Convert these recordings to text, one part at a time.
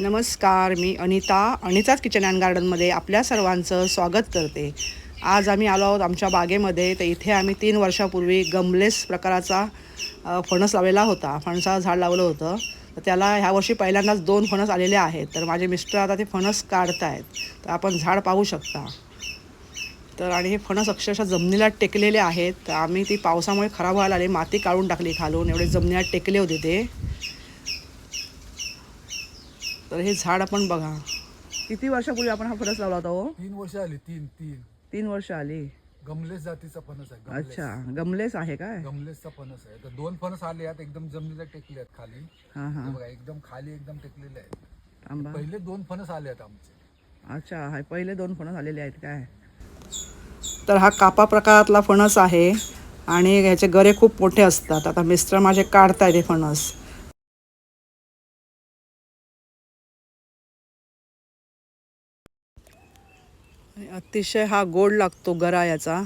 नमस्कार, मी अनिताच kitchen and गार्डनमध्ये आपल्या सर्वांचं स्वागत करते. आज आम्ही आलो आहोत आमच्या बागेमध्ये. तर इथे आम्ही 3 वर्षापूर्वी गमलेस प्रकाराचा फणस लावलेला होता. फणसाचं झाड लावलं होतं. तर त्याला ह्या वर्षी पहिल्यांदाच 2 फणस आलेले आहेत. तर माझे मिस्टर आता ते फणस काढत आहेत. तर आपण झाड पाहू शकता. तर आणि हे फणस अक्षरशः जमिनीला टेकलेले आहेत. तर आम्ही ती पावसामुळे खराब व्हायला आले, माती काढून टाकली खालून, एवढे जमिनीला टेकले होते ते. तर हे झाड आपण बघा, किती वर्षापूर्वी आपण हा फणस लावला होता हो? 3 वर्ष आली. तीन 3 वर्ष आली. गमलेस जातीचा फणस आहे. अच्छा, गमलेस आहे काय? गमलेसचा फणस आहे. तर 2 फणस आले आहेत, एकदम जमिनीला टेकले आहेत खाली. हां हां, बघा एकदम खाली एकदम टेकलेले आहेत. थांबा. पहिले 2 फणस आले आहेत आमचे. अच्छा, हा पहिले 2 फणस आलेले आहेत काय? तर हा कापा प्रकारातला फणस आहे आणि ह्याचे गरे खूप मोठे असतात. आता मिस्टर माझे काढतायत हे फणस. अतिशय हा गोड लागतो गरा याचा.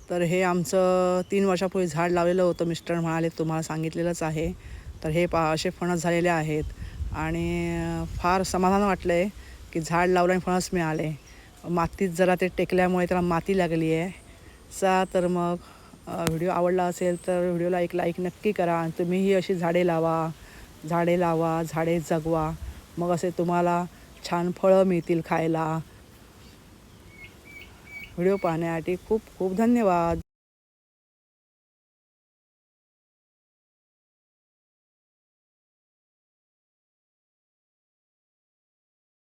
तर हे आमचं 3 वर्षापूर्वी झाड लावलेलं होतं. मिस्टर म्हणाले तुम्हाला सांगितलेलंच आहे. तर हे असे फणस झालेले आहेत आणि फार समाधान वाटलं आहे की झाड लावलं आणि फणस मिळाले. मातीत जरा ते टेकल्यामुळे त्याला माती लागली आहे. तर मग व्हिडिओ आवडला असेल तर व्हिडिओला एक लाईक नक्की करा आणि तुम्हीही अशी झाडे लावा, झाडे जगवा. मग असे तुम्हाला छान फळं मिळतील खायला. व्हिडिओ पाहण्यासाठी खूप खूप धन्यवाद.